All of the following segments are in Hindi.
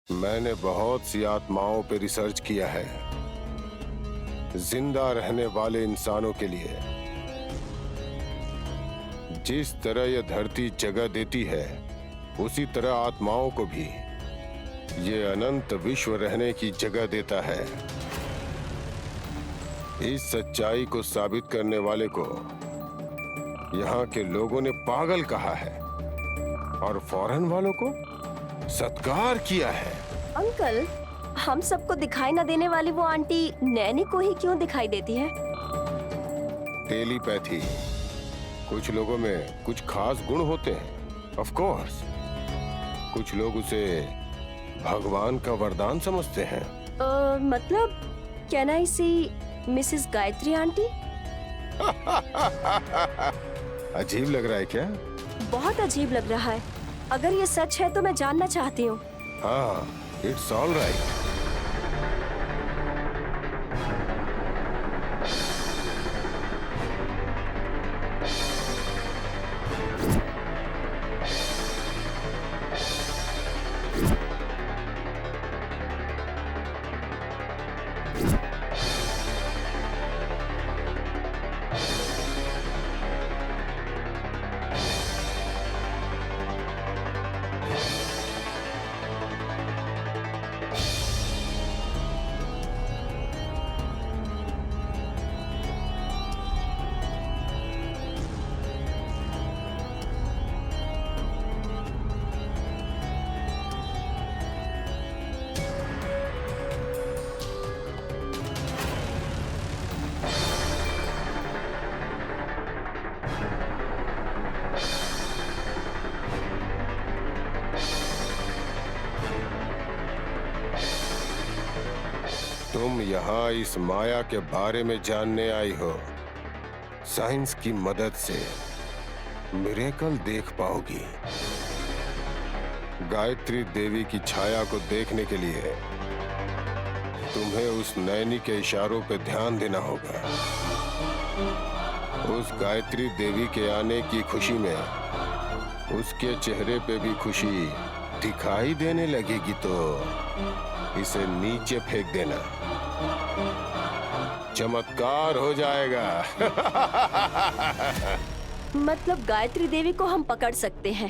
मैंने बहुत सी आत्माओं पे रिसर्च किया है। जिंदा रहने वाले इंसानों के लिए जिस तरह यह धरती जगह देती है, उसी तरह आत्माओं को भी ये अनंत विश्व रहने की जगह देता है। इस सच्चाई को साबित करने वाले को यहाँ के लोगों ने पागल कहा है और फॉरेन वालों को सत्कार किया है। अंकल, हम सबको दिखाई न देने वाली वो आंटी नैनी को ही क्यों दिखाई देती है? टेलीपैथी। कुछ लोगों में कुछ खास गुण होते हैं। ऑफ कोर्स, कुछ लोग उसे भगवान का वरदान समझते हैं। मतलब can I see Mrs Gayatri aunty? अजीब लग रहा है क्या? बहुत अजीब लग रहा है। अगर ये सच है तो मैं जानना चाहती हूँ। हाँ, इट्स ऑल राइट। तुम यहाँ इस माया के बारे में जानने आई हो। साइंस की मदद से मिरेकल देख पाओगी। गायत्री देवी की छाया को देखने के लिए तुम्हें उस नैनी के इशारों पे ध्यान देना होगा। उस गायत्री देवी के आने की खुशी में उसके चेहरे पे भी खुशी दिखाई देने लगेगी तो इसे नीचे फेंक देना। चमत्कार हो जाएगा। मतलब गायत्री देवी को हम पकड़ सकते हैं।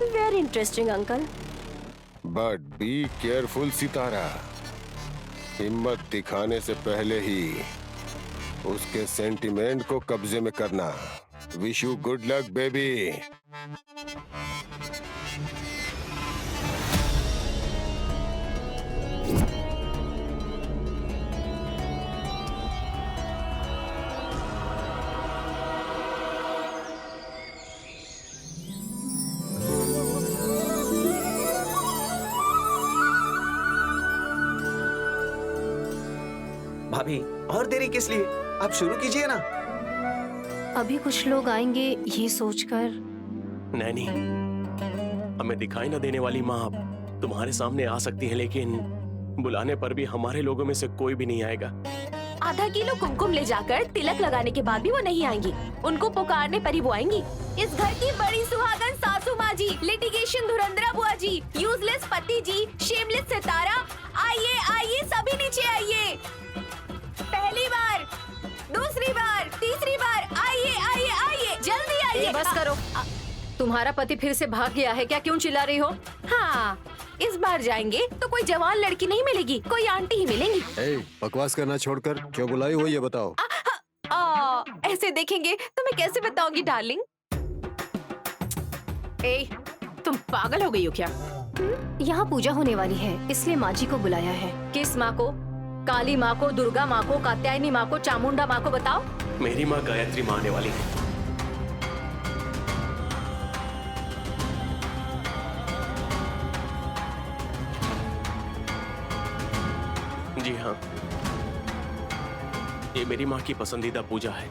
Very interesting uncle. But be careful Sitara. हिम्मत दिखाने से पहले ही उसके सेंटिमेंट को कब्जे में करना। Wish you good luck baby. भाभी, और देरी किस लिए? आप शुरू कीजिए ना। अभी कुछ लोग आएंगे ये सोचकर। नैनी, हमें दिखाई न देने वाली माँ तुम्हारे सामने आ सकती है, लेकिन बुलाने पर भी हमारे लोगों में से कोई भी नहीं आएगा। आधा किलो कुमकुम ले जाकर तिलक लगाने के बाद भी वो नहीं आएंगी। उनको पुकारने पर ही वो आएंगी। इस घर की बड़ी सुहागन सासू माँ जी, लिटिगेशन धुरंधरा बुआ जी, यूजलेस पति जी, शेमलेस सितारा, आइए आइए सभी नीचे आइए। पहली बार, दूसरी बार, तीसरी बार, आइए आइए आइए, जल्दी आइए। बस करो। तुम्हारा पति फिर से भाग गया है क्या? क्यों चिल्ला रही हो? हाँ, इस बार जाएंगे तो कोई जवान लड़की नहीं मिलेगी, कोई आंटी ही मिलेंगी। बकवास करना छोड़कर क्यों बुलाई हो ये बताओ। ऐसे देखेंगे तो मैं कैसे बताऊंगी डार्लिंग। तुम पागल हो गई हो क्या? यहाँ पूजा होने वाली है, इसलिए माँ जी को बुलाया है। किस माँ को? काली माँ को, दुर्गा माँ को, कात्यायनी माँ को, चामुंडा माँ को? बताओ। मेरी माँ गायत्री माँ आने वाली है। जी हाँ, ये मेरी माँ की पसंदीदा पूजा है।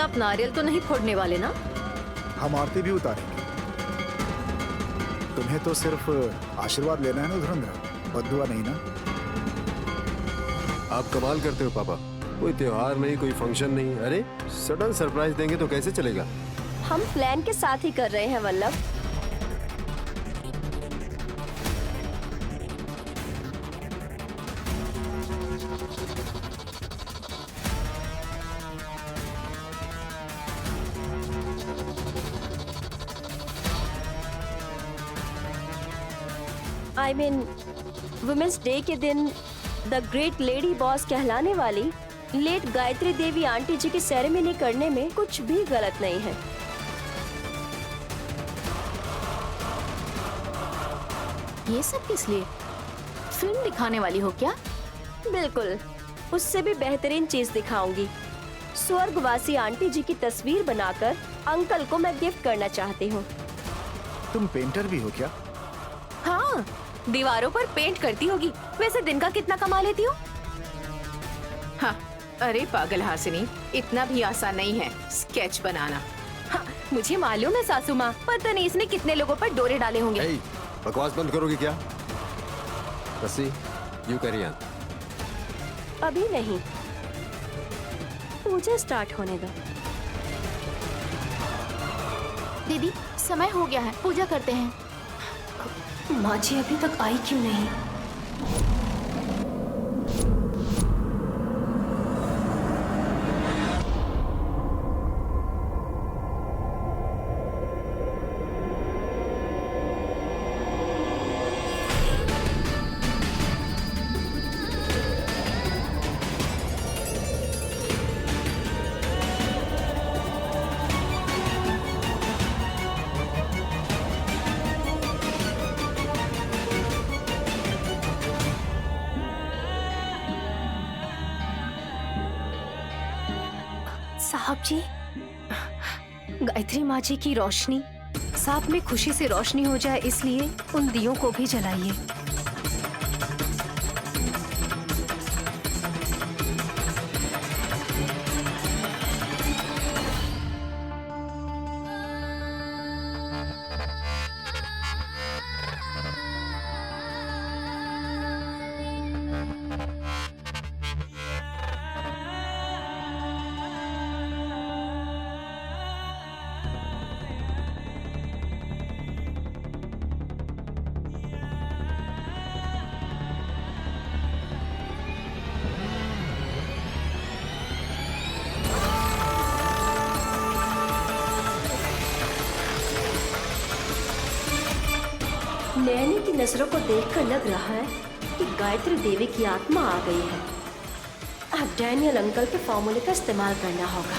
आप नारियल तो नहीं फोड़ने वाले ना? हम आरती भी उतारेंगे। तुम्हें तो सिर्फ आशीर्वाद लेना है ना धुरंधर, बद्दुआ नहीं ना। आप कमाल करते हो पापा। कोई त्योहार नहीं, कोई फंक्शन नहीं, अरे सडन सरप्राइज देंगे तो कैसे चलेगा? हम प्लान के साथ ही कर रहे हैं Vallabh. I mean women's day के दिन द ग्रेट लेडी बॉस कहलाने वाली लेट गायत्री देवी आंटी जी की सेरेमनी करने में कुछ भी गलत नहीं है। ये सब किस लिए? फिल्म दिखाने वाली हो क्या? बिल्कुल, उससे भी बेहतरीन चीज दिखाऊंगी। स्वर्गवासी आंटी जी की तस्वीर बनाकर अंकल को मैं गिफ्ट करना चाहती हूँ। तुम पेंटर भी हो क्या? हाँ, दीवारों पर पेंट करती होगी। वैसे दिन का कितना कमा लेती हो? हाँ, अरे पागल हासिनी, इतना भी आसान नहीं है स्केच बनाना। हाँ, मुझे मालूम है सासू माँ, पता नहीं इसने कितने लोगों पर डोरे डाले होंगे। ए, बकवास बंद करोगे क्या? रस्सी, यू कैरी ऑन। अभी नहीं, पूजा स्टार्ट होने दो। दीदी, समय हो गया है, पूजा करते हैं। माँ जी अभी तक आई क्यों नहीं? साहब जी, गायत्री माँ जी की रोशनी साथ में खुशी से रोशनी हो जाए, इसलिए उन दियों को भी जलाइए। नैनी की नजरों को देखकर लग रहा है कि गायत्री देवी की आत्मा आ गई है। अब डैनियल अंकल के फॉर्मूले का इस्तेमाल करना होगा।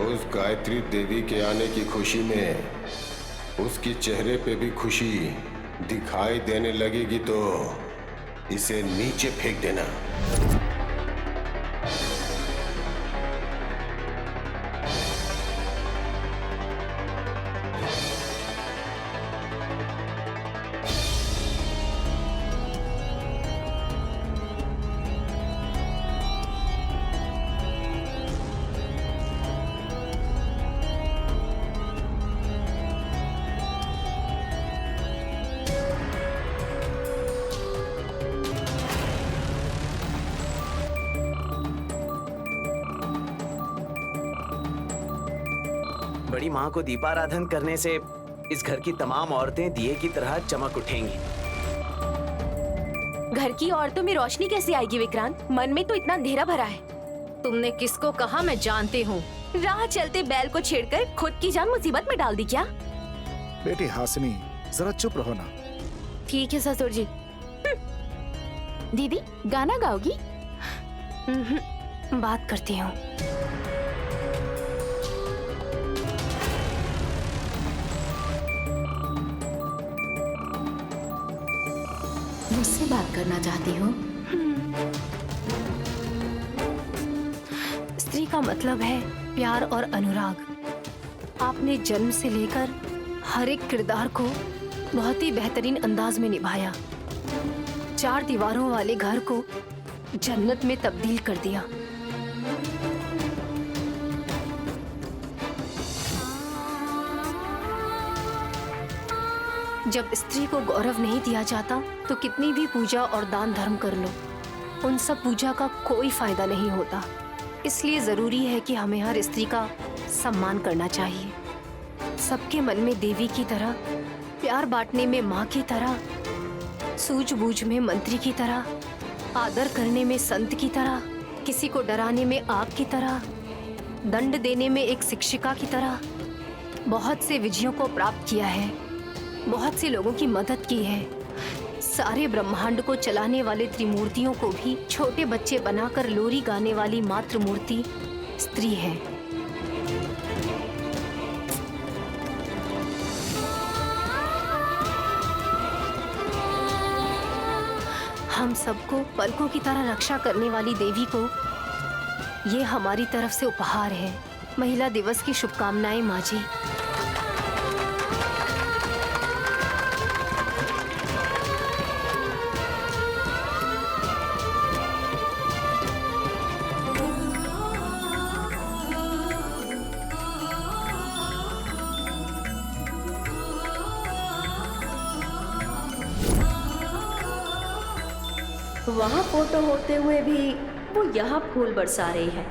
उस गायत्री देवी के आने की खुशी में उसकी चेहरे पे भी खुशी दिखाई देने लगेगी तो इसे नीचे फेंक देना। बड़ी माँ को दीपाराधन करने से इस घर की तमाम औरतें दिए की तरह चमक उठेंगी। घर की औरतों में रोशनी कैसे आएगी विक्रांत? मन में तो इतना अंधेरा भरा है। तुमने किसको कहा? मैं जानती हूँ। राह चलते बैल को छेड़कर खुद की जान मुसीबत में डाल दी क्या? बेटी हासिनी, जरा चुप रहो ना। ठीक है ससुर जी। दीदी, गाना गाओगी? बात करती हूँ। मुझसे बात करना चाहती हो? स्त्री का मतलब है प्यार और अनुराग। आपने जन्म से लेकर हर एक किरदार को बहुत ही बेहतरीन अंदाज में निभाया। 4 दीवारों वाले घर को जन्नत में तब्दील कर दिया। जब स्त्री को गौरव नहीं दिया जाता तो कितनी भी पूजा और दान धर्म कर लो, उन सब पूजा का कोई फायदा नहीं होता। इसलिए जरूरी है कि हमें हर स्त्री का सम्मान करना चाहिए। सबके मन में देवी की तरह, प्यार बांटने में माँ की तरह, सूझबूझ में मंत्री की तरह, आदर करने में संत की तरह, किसी को डराने में आग की तरह, दंड देने में एक शिक्षिका की तरह बहुत से विजयों को प्राप्त किया है, बहुत से लोगों की मदद की है। सारे ब्रह्मांड को चलाने वाले त्रिमूर्तियों को भी छोटे बच्चे बनाकर लोरी गाने वाली मातृ मूर्ति स्त्री है। हम सबको पलकों की तरह रक्षा करने वाली देवी को ये हमारी तरफ से उपहार है। महिला दिवस की शुभकामनाएं माँ जी। वहाँ फोटो होते हुए भी वो यहाँ फूल बरसा रही है।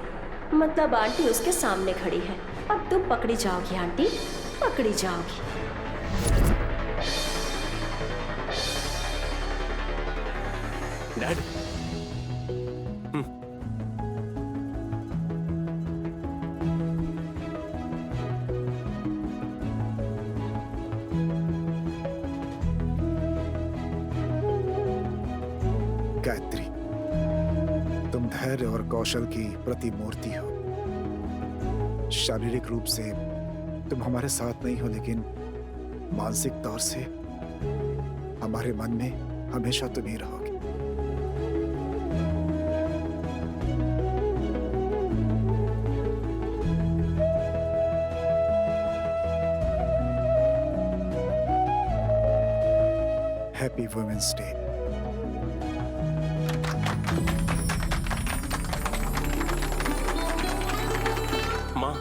मतलब आंटी उसके सामने खड़ी है। अब तुम पकड़ी जाओगी आंटी, पकड़ी जाओगी। डैड, गायत्री, तुम धैर्य और कौशल की प्रतिमूर्ति हो। शारीरिक रूप से तुम हमारे साथ नहीं हो, लेकिन मानसिक तौर से हमारे मन में हमेशा तुम ही रहोगे। Happy women's day. माँ,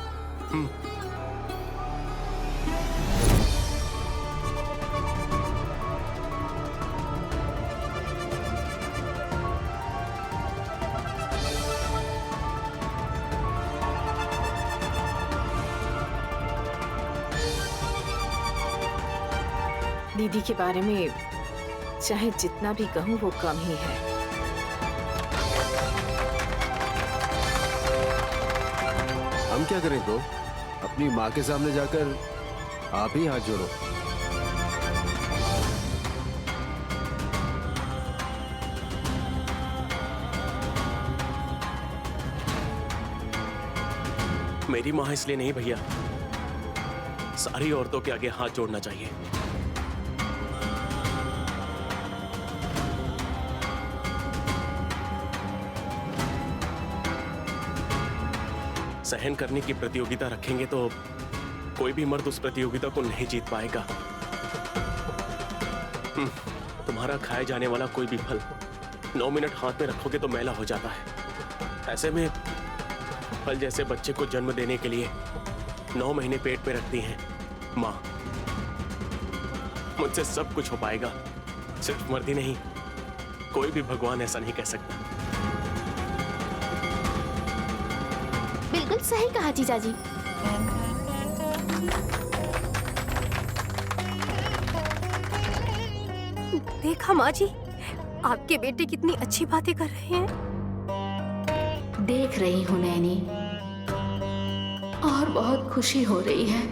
दीदी के बारे में चाहे जितना भी कहूँ वो कम ही है। हम क्या करें ब्रो? अपनी माँ के सामने जाकर आप ही हाथ जोड़ो। मेरी माँ इसलिए नहीं भैया, सारी औरतों के आगे हाथ जोड़ना चाहिए। सहन करने की प्रतियोगिता रखेंगे तो कोई भी मर्द उस प्रतियोगिता को नहीं जीत पाएगा। तुम्हारा खाए जाने वाला कोई भी फल 9 मिनट हाथ में रखोगे तो मैला हो जाता है। ऐसे में फल जैसे बच्चे को जन्म देने के लिए 9 महीने पेट में रखती हैं माँ। मुझसे सब कुछ हो पाएगा, सिर्फ मर्द ही नहीं, कोई भी भगवान ऐसा नहीं कह सकता। बिल्कुल सही कहा जीजाजी। देखा माँ जी, आपके बेटे कितनी अच्छी बातें कर रहे हैं। देख रही हूँ नैनी, और बहुत खुशी हो रही है।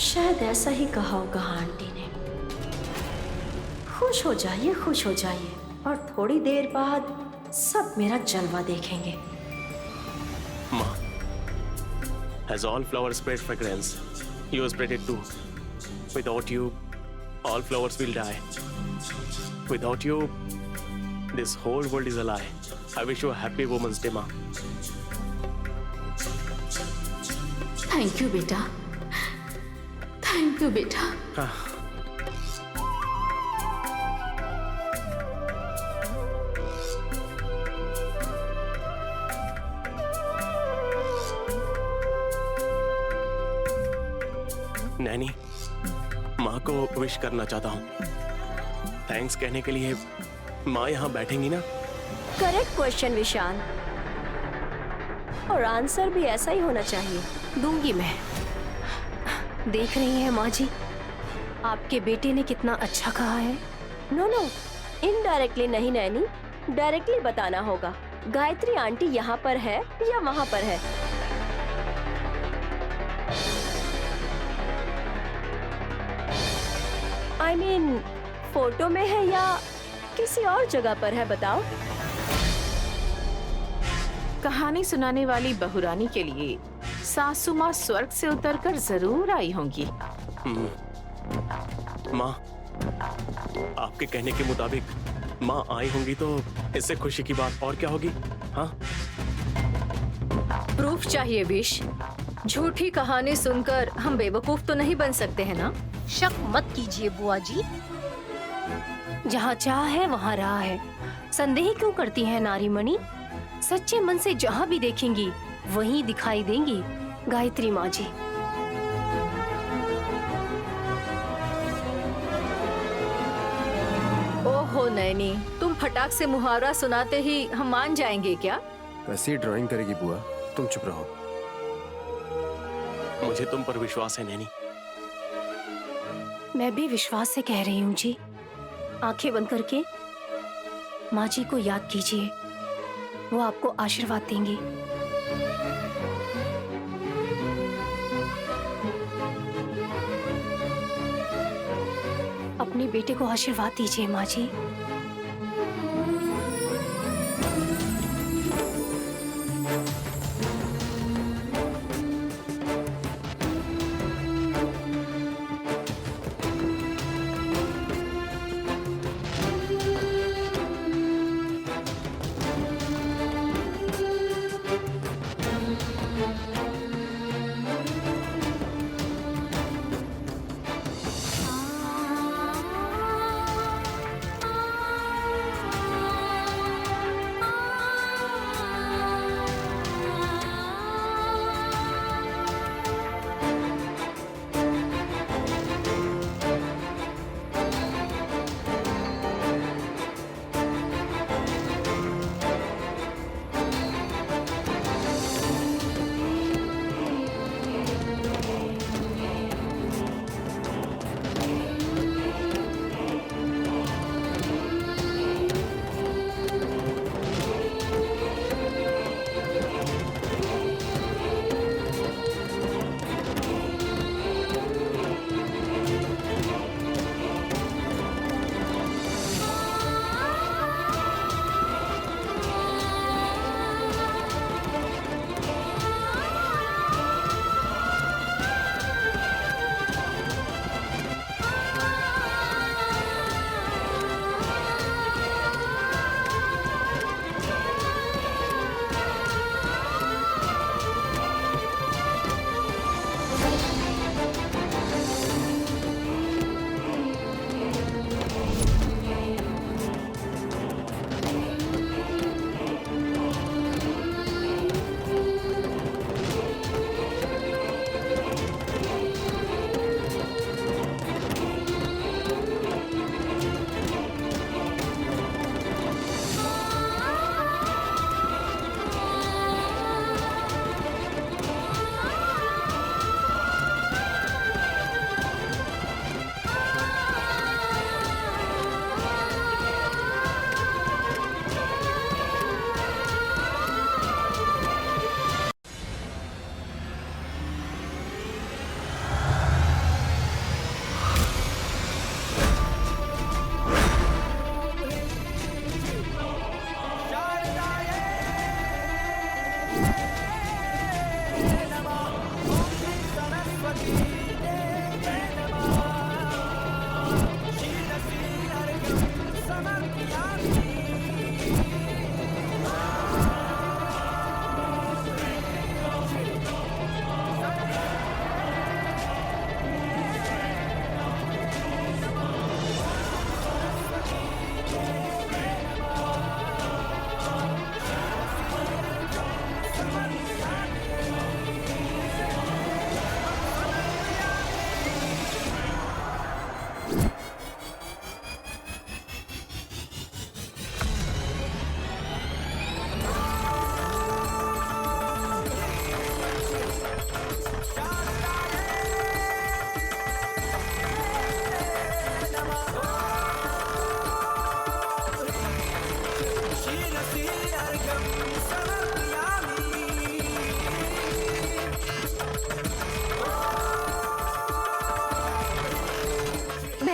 शायद ऐसा ही कहा होगा आंटी ने। खुश हो जाइए, खुश हो जाइए, और थोड़ी देर बाद सब मेरा जलवा देखेंगे। Ma, as all flowers spread fragrance, you spread it too. Without you, all flowers will die. Without you, this whole world is a lie. I wish you a happy Women's Day, Ma. Thank you बेटा, थैंक यू बेटा। हाँ, नैनी, माँ को विश करना चाहता हूँ। थैंक्स कहने के लिए माँ यहाँ बैठेंगी ना? करेक्ट क्वेश्चन विशाल, और आंसर भी ऐसा ही होना चाहिए। दूंगी मैं। देख रही हैं माँ जी, आपके बेटे ने कितना अच्छा कहा है। नो नो, इनडायरेक्टली नहीं नैनी, डायरेक्टली बताना होगा। गायत्री आंटी यहाँ पर है या वहाँ पर है? I mean, फोटो में है या किसी और जगह पर है, बताओ। कहानी सुनाने वाली बहुरानी के लिए सासू माँ स्वर्ग से उतरकर जरूर आई होंगी। माँ, आपके कहने के मुताबिक माँ आई होंगी तो इससे खुशी की बात और क्या होगी? हाँ, प्रूफ चाहिए विश। झूठी कहानी सुनकर हम बेवकूफ तो नहीं बन सकते हैं ना? शक मत कीजिए बुआ जी, जहाँ चाह है वहाँ राह है। संदेह क्यों करती हैं नारीमणि? सच्चे मन से जहाँ भी देखेंगी वहीं दिखाई देंगी गायत्री माँ जी। ओहो नैनी, तुम फटाक से मुहावरा सुनाते ही हम मान जाएंगे क्या? कैसी ड्राइंग करेगी बुआ, तुम चुप रहो। मुझे तुम पर विश्वास है नैनी। मैं भी विश्वास से कह रही हूँ जी। आंखें बंद करके माँ जी को याद कीजिए, वो आपको आशीर्वाद देंगी। अपने बेटे को आशीर्वाद दीजिए माँ जी।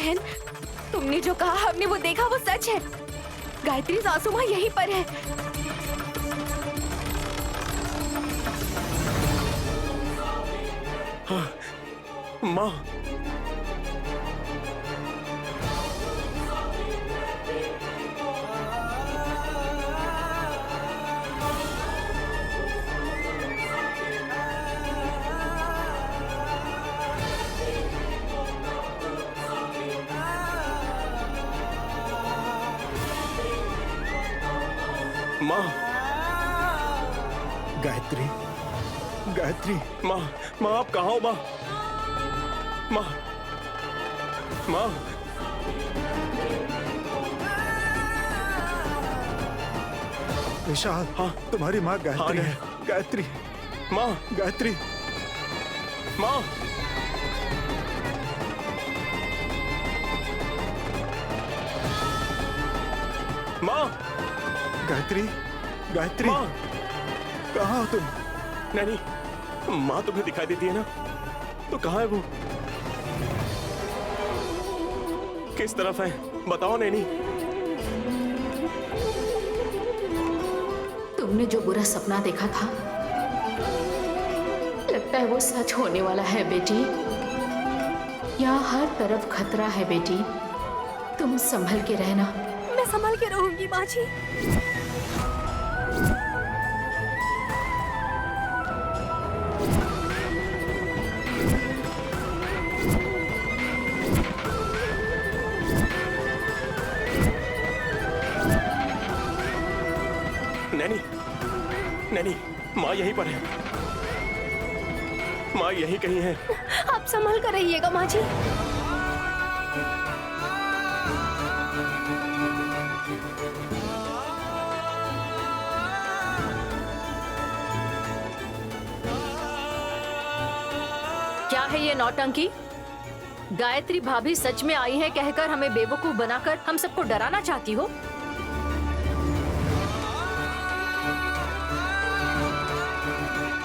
बहन, तुमने जो कहा हमने वो देखा, वो सच है। गायत्री सासू माँ यहीं पर है। माँ, माँ, गायत्री, गायत्री, माँ, माँ आप कहाँ हो माँ? माँ, माँ, विशाल, हाँ। तुम्हारी माँ गायत्री हाँ, है। गायत्री, माँ, गायत्री, माँ, माँ, गायत्री, गायत्री, माँ, कहाँ हो तुम? नहीं, माँ तुम्हें दिखाई देती है ना? तो कहाँ है वो? किस तरफ है? बताओ नैनी। तुमने जो बुरा सपना देखा था, लगता है वो सच होने वाला है बेटी। यहाँ हर तरफ खतरा है बेटी, तुम संभल के रहना। मैं संभल के रहूंगी माँ जी। नैनी, नैनी, माँ यहीं पर है। माँ यहीं कहीं है। आप संभल कर रहिएगा माँ जी। क्या है ये नौटंकी? गायत्री भाभी सच में आई है कहकर हमें बेवकूफ बनाकर हम सबको डराना चाहती हो?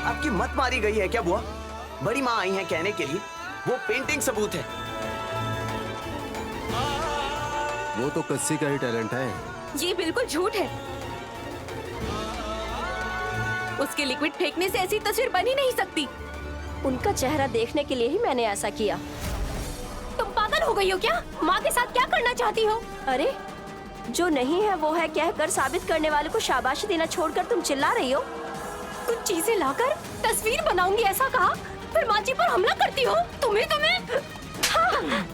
आपकी मत मारी गई है क्या बुआ? बड़ी माँ आई हैं कहने के लिए, वो पेंटिंग सबूत है। वो तो कस्सी का ही टैलेंट है। ये बिल्कुल झूठ है। उसके लिक्विड फेंकने से ऐसी तस्वीर बन ही नहीं सकती। उनका चेहरा देखने के लिए ही मैंने ऐसा किया। तुम पागल हो गई हो क्या? माँ के साथ क्या करना चाहती हो? अरे, जो नहीं है वो है कहकर साबित करने वाले को शाबाशी देना छोड़कर तुम चिल्ला रही हो। कुछ चीजें लाकर तस्वीर बनाऊंगी ऐसा कहा, फिर माँ जी पर हमला करती हो। तुम्हें हाँ।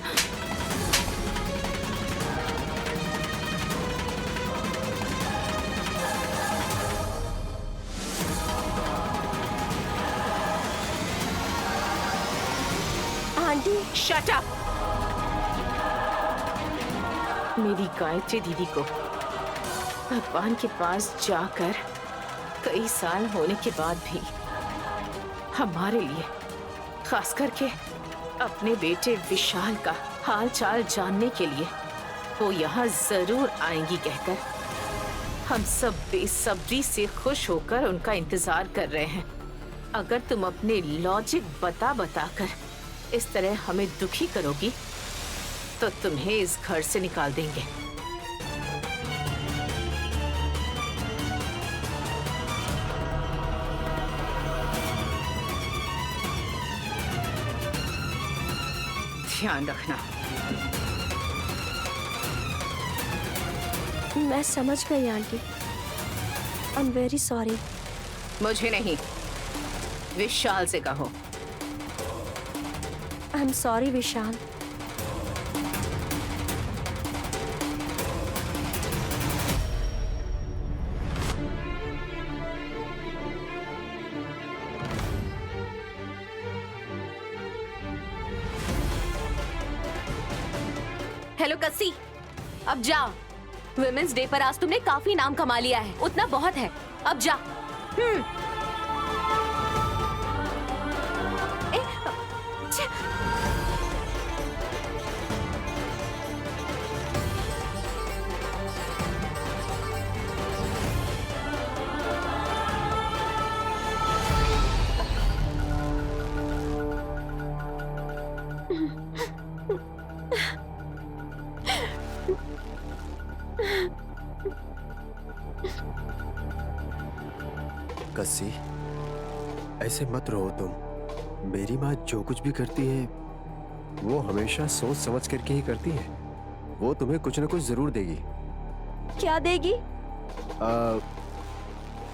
Aunty, shut up. मेरी गायत्री दीदी को भगवान के पास जाकर कई साल होने के बाद भी हमारे लिए, खास करके अपने बेटे विशाल का हाल चाल जानने के लिए वो यहाँ जरूर आएंगी कहकर हम सब बेसब्री से खुश होकर उनका इंतजार कर रहे हैं। अगर तुम अपने लॉजिक बताकर इस तरह हमें दुखी करोगी तो तुम्हें इस घर से निकाल देंगे। ध्यान रखना। मैं समझ गई aunty. I am very sorry. मुझे नहीं, विशाल से कहो। I am sorry Vishal. Hello कस्सी, अब जा। वुमेन्स डे पर आज तुमने काफी नाम कमा लिया है, उतना बहुत है। अब जा। कस्सी, ऐसे मत रहो तुम। मेरी माँ जो कुछ भी करती है वो हमेशा सोच समझ करके ही करती है। वो तुम्हें कुछ ना कुछ जरूर देगी। क्या देगी?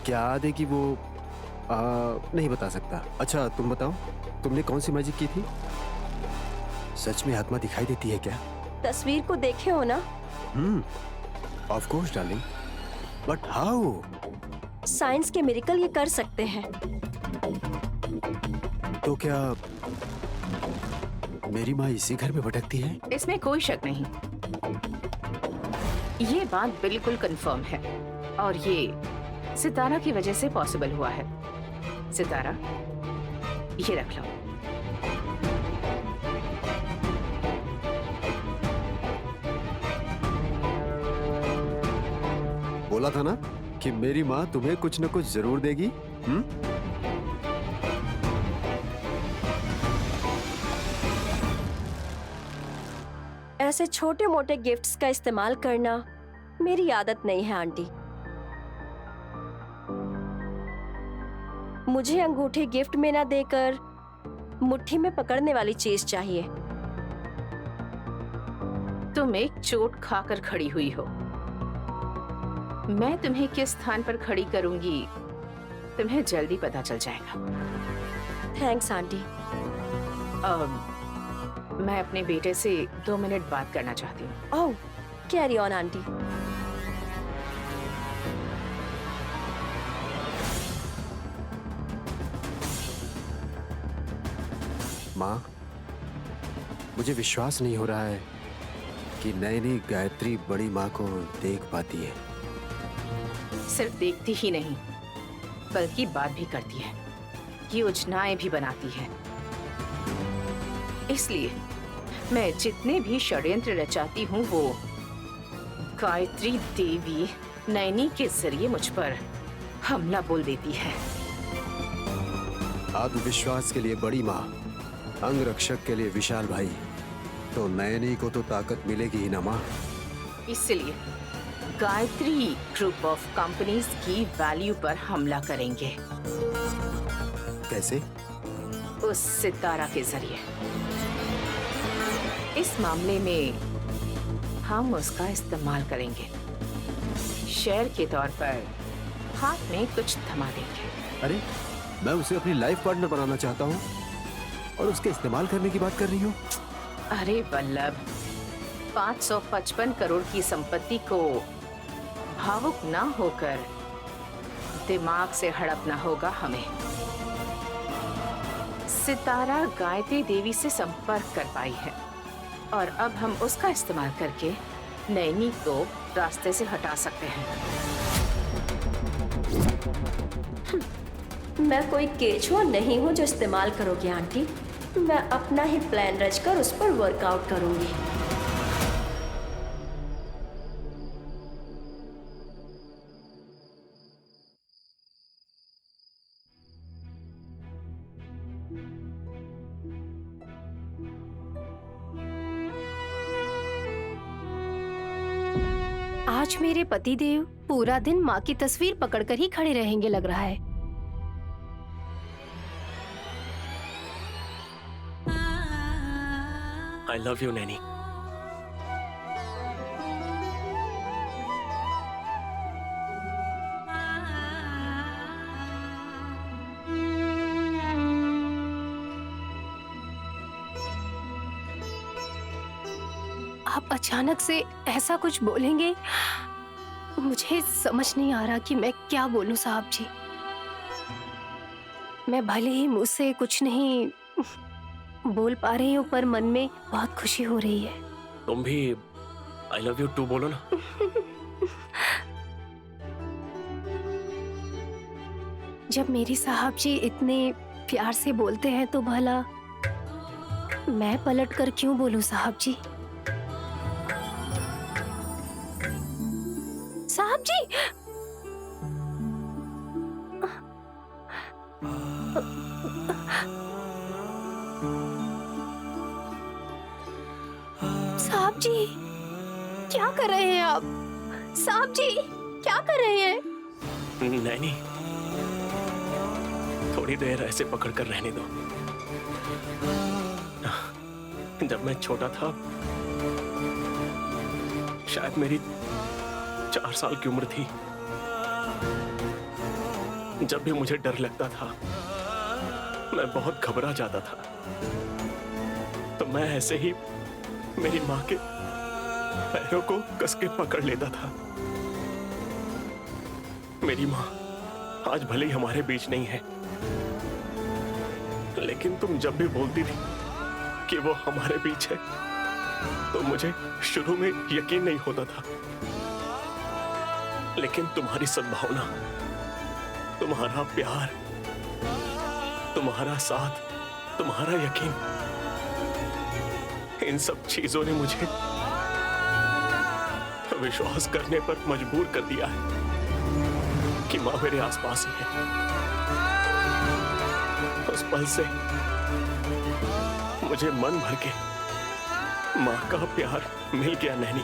क्या देगी वो नहीं बता सकता। अच्छा तुम बताओ, तुमने कौन सी मैजिक की थी? सच में आत्मा दिखाई देती है क्या? तस्वीर को देखे हो ना? Of course darling, but how? Science के मिरेकल ये कर सकते हैं। तो क्या मेरी माँ इसी घर में भटकती है? इसमें कोई शक नहीं, ये बात बिल्कुल कंफर्म है और ये सितारा की वजह से पॉसिबल हुआ है। सितारा, ये रख लो। बोला था ना कि मेरी माँ तुम्हें कुछ न कुछ जरूर देगी। ऐसे छोटे मोटे गिफ्ट्स का इस्तेमाल करना मेरी आदत नहीं है आंटी। मुझे अंगूठी गिफ्ट में ना देकर मुट्ठी में पकड़ने वाली चीज चाहिए। तुम एक चोट खाकर खड़ी हुई हो। मैं तुम्हें किस स्थान पर खड़ी करूंगी तुम्हें जल्दी पता चल जाएगा। Thanks aunty. मैं अपने बेटे से 2 मिनट बात करना चाहती हूँ। ओह, कैरी ऑन आंटी। माँ, मुझे विश्वास नहीं हो रहा है कि नैनी गायत्री बड़ी माँ को देख पाती है। सिर्फ देखती ही नहीं बल्कि बात भी करती है, योजनाएं भी बनाती है। इसलिए मैं जितने भी षड्यंत्र रचाती हूँ वो गायत्री देवी नैनी के जरिए मुझ पर हमला बोल देती है। आत्मविश्वास के लिए बड़ी माँ, अंग रक्षक के लिए विशाल भाई, तो नैनी को तो ताकत मिलेगी ही ना माँ। इसलिए गायत्री ग्रुप ऑफ कंपनीज की वैल्यू पर हमला करेंगे। कैसे? उस सितारा के जरिए। इस मामले में हम उसका इस्तेमाल करेंगे। शेयर के तौर पर हाथ में कुछ थमा देंगे। अरे, मैं उसे अपनी लाइफ पार्टनर बनाना चाहता हूँ और उसके इस्तेमाल करने की बात कर रही हूँ। अरे वल्लभ, 555 करोड़ की संपत्ति को भावुक ना होकर दिमाग से हड़पना होगा हमें। सितारा गायत्री देवी से संपर्क कर पाई है और अब हम उसका इस्तेमाल करके नैनी को रास्ते से हटा सकते हैं। मैं कोई केचुआ नहीं हूँ जो इस्तेमाल करोगे आंटी। मैं अपना ही प्लान रचकर उस पर वर्कआउट करूंगी। आज मेरे पतिदेव पूरा दिन माँ की तस्वीर पकड़कर ही खड़े रहेंगे लग रहा है। I love you, Nani. आप अचानक से ऐसा कुछ बोलेंगे, मुझे समझ नहीं आ रहा कि मैं क्या बोलूं साहब जी। मैं भले ही मुझसे कुछ नहीं बोल पा रही हूँ पर मन में बहुत खुशी हो रही है। तुम भी I love you too बोलो ना। जब मेरी साहब जी इतने प्यार से बोलते हैं तो भला मैं पलट कर क्यों बोलूं साहब जी? साहब जी, साहब जी क्या कर रहे हैं आप? साहब जी क्या कर रहे हैं? नैनी, थोड़ी देर ऐसे पकड़ कर रहने दो। जब मैं छोटा था, शायद मेरी 4 साल की उम्र थी, जब भी मुझे डर लगता था मैं बहुत घबरा जाता था, तो मैं ऐसे ही मेरी माँ के पैरों को कस के पकड़ लेता था। मेरी माँ आज भले ही हमारे बीच नहीं है, लेकिन तुम जब भी बोलती थी कि वो हमारे बीच है, तो मुझे शुरू में यकीन नहीं होता था। लेकिन तुम्हारी सद्भावना, तुम्हारा प्यार, तुम्हारा साथ, तुम्हारा यकीन, इन सब चीजों ने मुझे विश्वास करने पर मजबूर कर दिया है कि माँ मेरे आसपास ही है। उस पल से मुझे मन भर के माँ का प्यार मिल गया नैनी।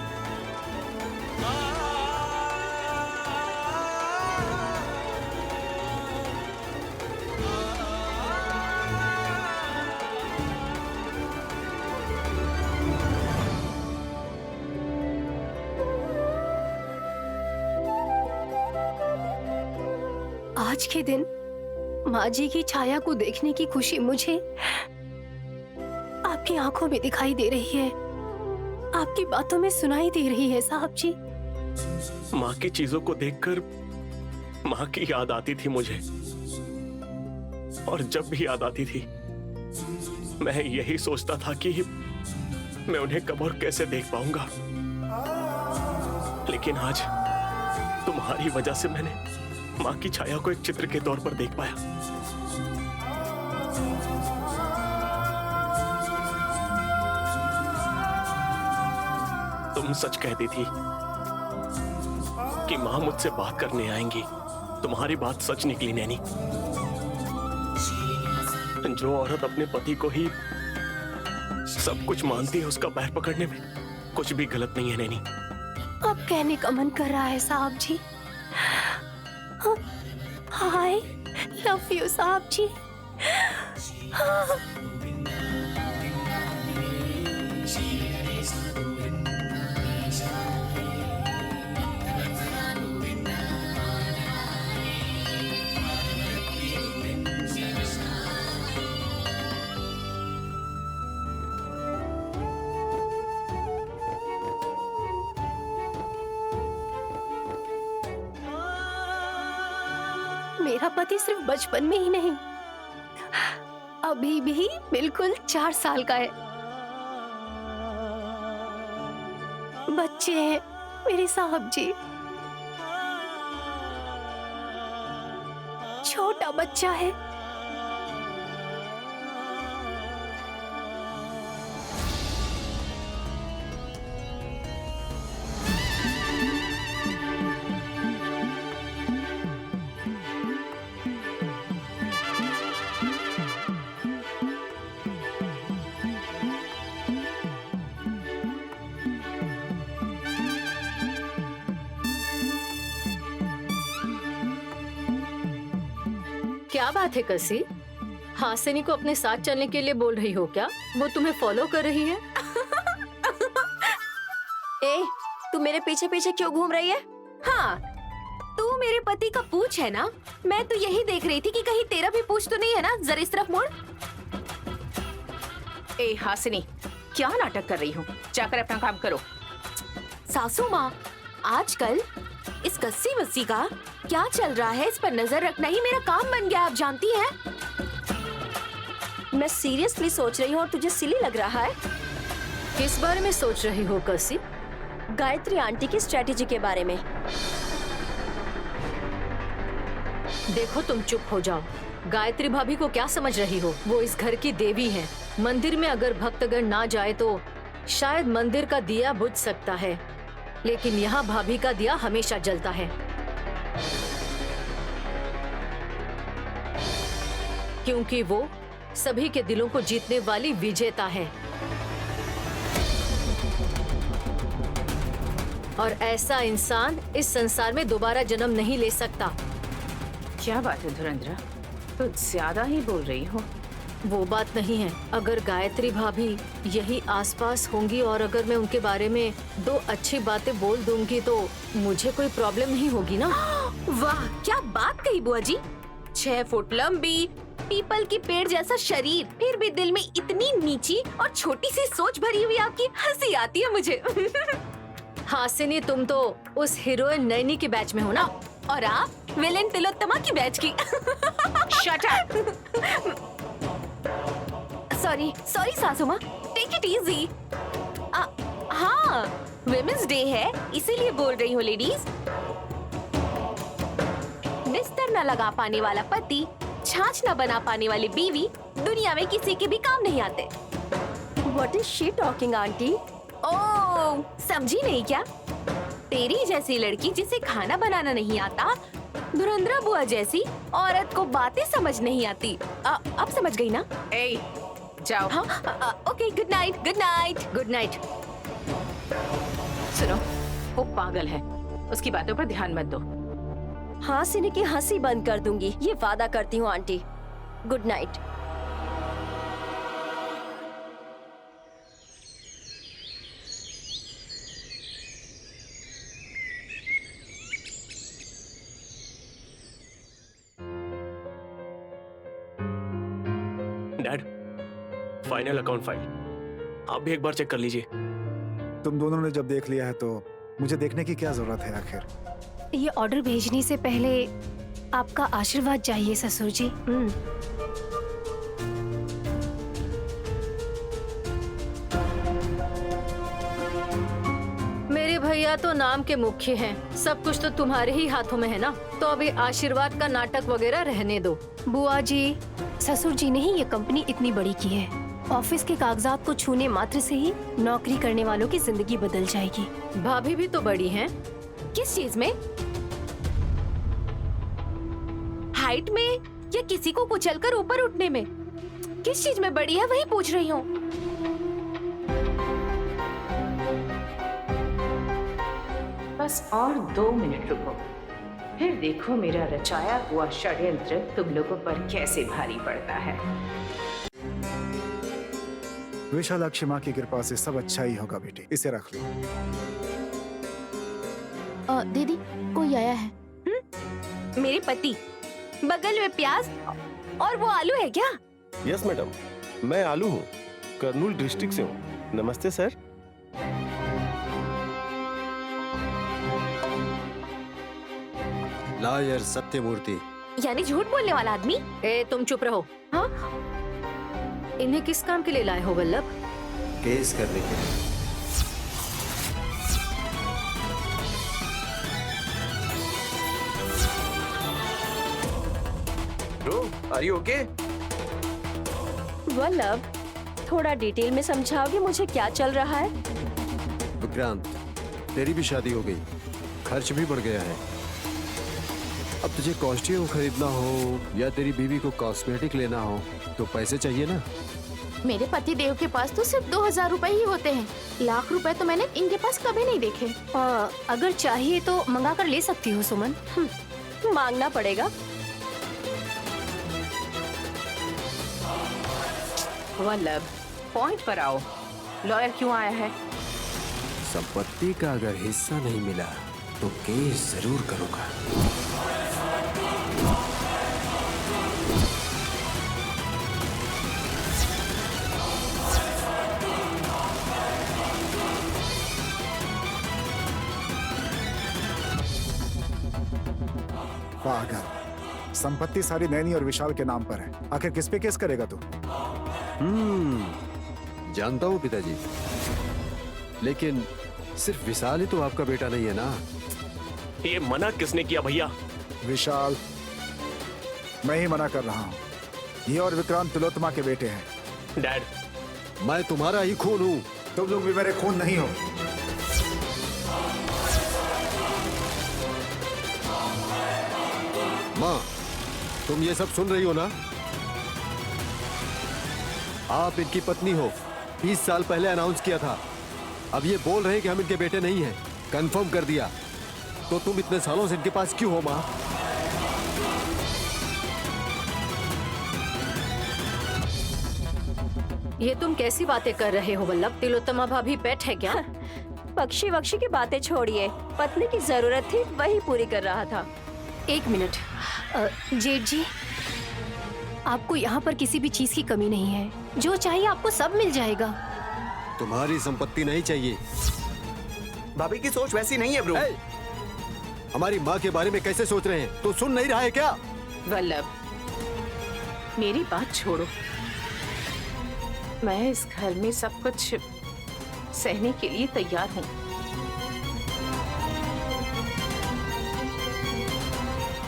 आज के दिन माँ जी की छाया को देखने की खुशी मुझे आपकी आंखों में दिखाई दे रही है, आपकी बातों में सुनाई दे रही है साहब जी। माँ की चीजों को देखकर माँ की याद आती थी मुझे, और जब भी याद आती थी मैं यही सोचता था कि मैं उन्हें कब और कैसे देख पाऊंगा। लेकिन आज तुम्हारी वजह से मैंने माँ की छाया को एक चित्र के तौर पर देख पाया। तुम सच कहती थी कि माँ मुझसे बात करने आएंगी। तुम्हारी बात सच निकली नैनी। जो औरत अपने पति को ही सब कुछ मानती है, उसका पैर पकड़ने में कुछ भी गलत नहीं है नैनी। अब कहने का मन कर रहा है साहब जी। हाय लव यू साहब जी। मेरा पति सिर्फ बचपन में ही नहीं, अभी भी बिल्कुल 4 साल का है। बच्चे हैं मेरे साहब जी, छोटा बच्चा है। क्या बात है कसी? हासिनी को अपने साथ चलने के लिए बोल रही हो क्या? वो तुम्हें फॉलो कर रही है? ए, तू मेरे पीछे पीछे क्यों घूम रही है? हाँ, तू मेरे पति का पूछ है ना? मैं तो यही देख रही थी कि कहीं तेरा भी पूछ तो नहीं है ना? जरा इस तरफ मोड़। ए हासिनी, क्या नाटक कर रही हो? जाकर अपना काम करो। सासू माँ, आजकल इस कस्सी वस्सी का क्या चल रहा है, इस पर नजर रखना ही मेरा काम बन गया, आप जानती हैं। मैं सीरियसली सोच रही हूँ और तुझे सिली लग रहा है। किस बारे में सोच रही हो कसी? गायत्री आंटी की स्ट्रेटेजी के बारे में। देखो तुम चुप हो जाओ। गायत्री भाभी को क्या समझ रही हो? वो इस घर की देवी हैं। मंदिर में अगर भक्तगण ना जाए तो शायद मंदिर का दिया बुझ सकता है, लेकिन यहाँ भाभी का दिया हमेशा जलता है, क्योंकि वो सभी के दिलों को जीतने वाली विजेता है। और ऐसा इंसान इस संसार में दोबारा जन्म नहीं ले सकता। क्या बात है धुरंधरा? कुछ ज्यादा ही बोल रही हो। वो बात नहीं है, अगर गायत्री भाभी यही आसपास होंगी और अगर मैं उनके बारे में 2 अच्छी बातें बोल दूंगी तो मुझे कोई प्रॉब्लम नहीं होगी ना। वाह, क्या बात कही बुआ जी। 6 फुट लंबी, पीपल की पेड़ जैसा शरीर, फिर भी दिल में इतनी नीची और छोटी सी सोच भरी हुई आपकी, हंसी आती है मुझे। हासिनी, तुम तो उस हीरोइन नैनी के बैच में हो ना, और आप विलेन तिलोत्तमा की बैच की। Shut up. सॉरी सासू माँ, टेक इट इजी। हाँ, विमेंस डे है इसीलिए बोल रही हूँ लेडीज। बिस्तर न लगा पाने वाला पति, छाछ न बना पाने वाली बीवी दुनिया में किसी के भी काम नहीं आते। What is she talking, aunty? Oh, समझी नहीं क्या? तेरी जैसी लड़की जिसे खाना बनाना नहीं आता, धुरंधरा बुआ जैसी औरत को बातें समझ नहीं आती। अब समझ गई ना? ए, जाओ। हाँ, okay, good night, good night, good night. सुनो, वो पागल है, उसकी बातों पर ध्यान मत दो। हासिनी की हंसी बंद कर दूंगी, ये वादा करती हूँ aunty. Good night. Dad, final account file आप भी एक बार चेक कर लीजिए। तुम दोनों ने जब देख लिया है तो मुझे देखने की क्या जरूरत है आखिर? ये ऑर्डर भेजने से पहले आपका आशीर्वाद चाहिए ससुर जी। मेरे भैया तो नाम के मुख्य हैं, सब कुछ तो तुम्हारे ही हाथों में है ना, तो अभी आशीर्वाद का नाटक वगैरह रहने दो। बुआ जी, ससुर जी ने ही ये कंपनी इतनी बड़ी की है। ऑफिस के कागजात को छूने मात्र से ही नौकरी करने वालों की जिंदगी बदल जाएगी। भाभी भी तो बड़ी हैं। किस चीज में? हाइट में या किसी को कुचलकर ऊपर उठने में? किस चीज में बड़ी है वही पूछ रही हूँ। बस और 2 मिनट रुको, फिर देखो मेरा रचाया हुआ षड्यंत्र तुम लोगों पर कैसे भारी पड़ता है। विशालाक्षी माँ की कृपा से सब अच्छा ही होगा बेटी, इसे रख लो। दीदी, कोई आया है? मेरे पति। बगल में प्याज और वो आलू है क्या? यस मैडम, मैं आलू हूँ, कर्नूल डिस्ट्रिक्ट से हूँ। नमस्ते सर। लायर सत्यमूर्ति। यानी झूठ बोलने वाला आदमी। ए, तुम चुप रहो। हाँ? इन्हें किस काम के लिए लाए हो वल्लभ? केस करने के लिए। Are you okay? वल्लभ, थोड़ा डिटेल में समझाओगे मुझे क्या चल रहा है? विक्रांत, तेरी भी शादी हो गई, खर्च भी बढ़ गया है। अब तुझे कॉस्ट्यूम खरीदना हो या तेरी बीवी को कॉस्मेटिक लेना हो तो पैसे चाहिए ना। मेरे पति देव के पास तो सिर्फ 2000 रुपए ही होते हैं। लाख रुपए तो मैंने इनके पास कभी नहीं देखे। अगर चाहिए तो मंगा कर ले सकती हो सुमन। मांगना पड़ेगा। वल्लभ, पॉइंट पर आओ। लॉयर क्यों आया है? संपत्ति का अगर हिस्सा नहीं मिला तो केस जरूर करूंगा। पागल, संपत्ति सारी नैनी और विशाल के नाम पर है, आखिर किस पे केस करेगा तू? जानता हूँ पिताजी, लेकिन सिर्फ विशाल ही तो आपका बेटा नहीं है ना। ये मना किसने किया भैया? विशाल, मैं ही मना कर रहा हूँ। ये और विक्रांत तिलोत्तमा के बेटे हैं। डैड, मैं तुम्हारा ही खून हूँ। तुम लोग भी मेरे खून नहीं हो। माँ, तुम ये सब सुन रही हो ना? आप इनकी पत्नी हो, 20 साल पहले अनाउंस किया था। अब ये बोल रहे हैं कि हम इनके बेटे नहीं हैं, कंफर्म कर दिया। तो तुम इतने सालों से इनके पास क्यों हो माँ? ये तुम कैसी बातें कर रहे हो वल्लभ? तिलोत्तमा भाभी पेट है क्या? पक्षी वक्षी की बातें छोड़िए, पत्नी की जरूरत थी वही पूरी कर रहा था। एक मिनट। जेठ जी, आपको यहाँ पर किसी भी चीज की कमी नहीं है। जो चाहिए आपको सब मिल जाएगा। तुम्हारी संपत्ति नहीं चाहिए। भाभी की सोच वैसी नहीं है ब्रो। ए, हमारी माँ के बारे में कैसे सोच रहे हैं? तू सुन नहीं रहा है क्या? वल्लभ, मेरी बात छोड़ो। मैं इस घर में सब कुछ सहने के लिए तैयार हूँ।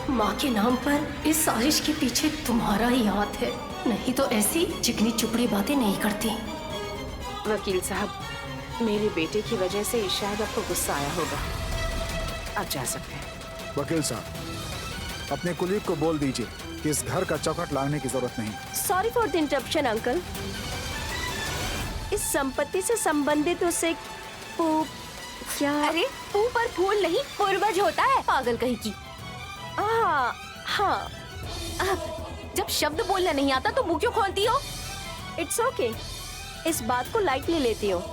माँ के नाम पर इस साजिश के पीछे तुम्हारा ही हाथ है, नहीं तो ऐसी चिकनी चुपड़ी बातें नहीं करती। वकील साहब, मेरे बेटे की वजह से शायद आपको गुस्सा आया होगा। आप जा सकते हैं। वकील साहब, अपने कुलीग को बोल दीजिए कि इस घर का चौखट लाने की जरूरत नहीं। Sorry for the interruption uncle. इस संपत्ति से संबंधित उसे क्या? अरे पू पर फूल नहीं पूर्वज होता है, पागल कहीं की। हाँ, जब शब्द बोलना नहीं आता तो मुंह क्यों खोलती हो? It's okay. इस बात को लाइटली लेती हूँ,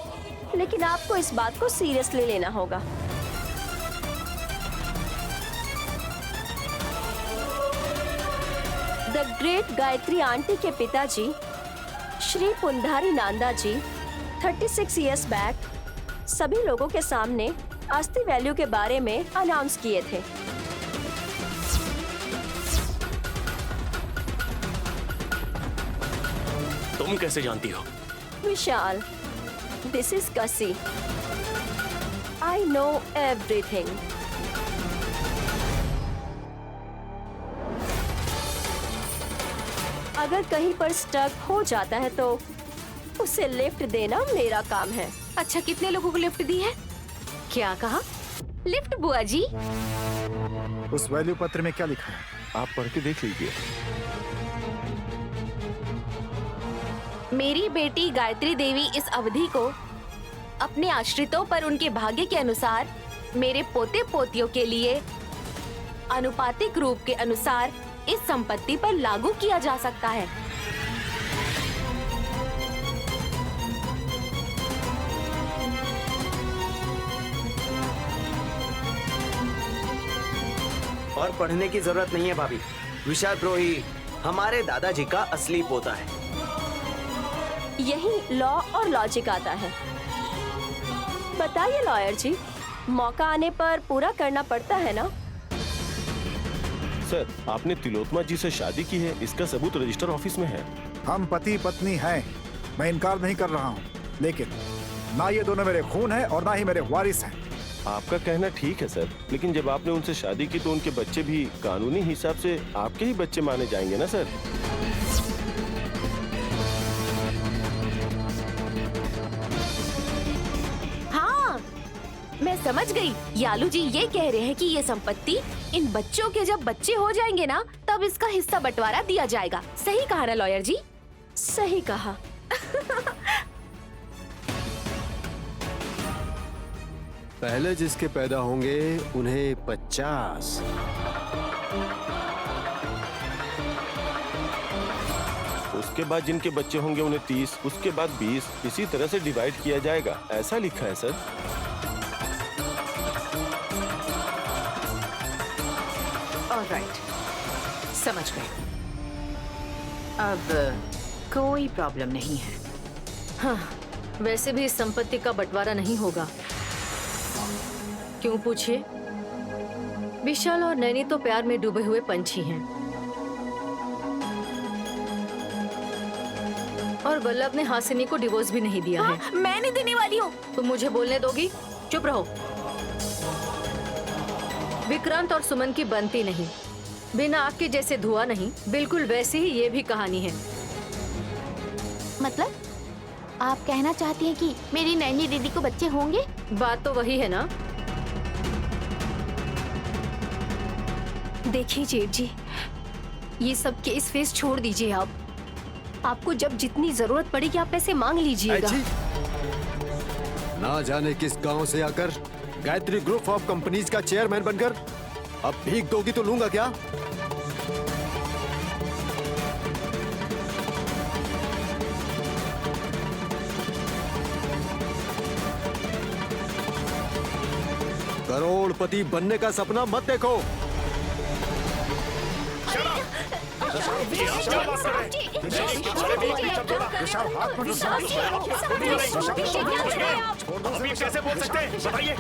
लेकिन आपको इस बात को सीरियसली लेना होगा। द ग्रेट गायत्री आंटी के पिताजी श्री पुंधारी नांदा जी 36 इयर्स बैक सभी लोगों के सामने अस्थि वैल्यू के बारे में अनाउंस किए थे। तुम कैसे जानती हो? विशाल, दिस इज कसी। I know everything. अगर कहीं पर स्टक हो जाता है तो उसे लिफ्ट देना मेरा काम है। अच्छा, कितने लोगों को लिफ्ट दी है? क्या कहा? लिफ्ट बुआ जी? उस वैल्यू पत्र में क्या लिखा है? आप पढ़ के देख लीजिए। मेरी बेटी गायत्री देवी इस अवधि को अपने आश्रितों पर उनके भाग्य के अनुसार मेरे पोते पोतियों के लिए अनुपातिक रूप के अनुसार इस संपत्ति पर लागू किया जा सकता है। और पढ़ने की जरूरत नहीं है भाभी। विशाल ब्रो ही हमारे दादाजी का असली पोता है। यही लॉ और लॉजिक आता है। बताइए लॉयर जी, मौका आने पर पूरा करना पड़ता है ना? सर, आपने तिलोत्तमा जी से शादी की है, इसका सबूत रजिस्टर ऑफिस में है। हम पति पत्नी हैं, मैं इनकार नहीं कर रहा हूँ, लेकिन ना ये दोनों मेरे खून हैं और ना ही मेरे वारिस हैं। आपका कहना ठीक है सर, लेकिन जब आपने उनसे शादी की तो उनके बच्चे भी कानूनी हिसाब से आपके ही बच्चे माने जाएंगे ना सर? हाँ, मैं समझ गई। यालू जी ये कह रहे हैं कि ये संपत्ति इन बच्चों के जब बच्चे हो जाएंगे ना, तब इसका हिस्सा बंटवारा दिया जाएगा। सही कहा ना लॉयर जी? सही कहा। पहले जिसके पैदा होंगे उन्हें 50, उसके बाद जिनके बच्चे होंगे उन्हें 30, उसके बाद 20, इसी तरह से डिवाइड किया जाएगा, ऐसा लिखा है सर। ऑलराइट, समझ गए। अब कोई प्रॉब्लम नहीं है। हाँ, वैसे भी इस संपत्ति का बंटवारा नहीं होगा। क्यों पूछिए? विशाल और नैनी तो प्यार में डूबे हुए पंछी हैं, और वल्लभ ने हासिनी को डिवोर्स भी नहीं दिया है। मैं नहीं देने वाली हूँ। तुम मुझे बोलने दोगी? चुप रहो। विक्रांत और सुमन की बनती नहीं, बिना आग के जैसे धुआं नहीं, बिल्कुल वैसी ही ये भी कहानी है। मतलब आप कहना चाहती हैं कि मेरी नैनी दीदी को बच्चे होंगे? बात तो वही है ना। देखिए जेठ जी, ये सब केस फेस छोड़ दीजिए। आप आपको जब जितनी जरूरत पड़ेगी आप पैसे मांग लीजिएगा। ना जाने किस गांव से आकर गायत्री ग्रुप ऑफ कंपनीज का चेयरमैन बनकर अब भीख दोगी तो लूंगा क्या? करोड़पति बनने का सपना मत देखो। अभी कैसे बोल सकते हैं, बताइए।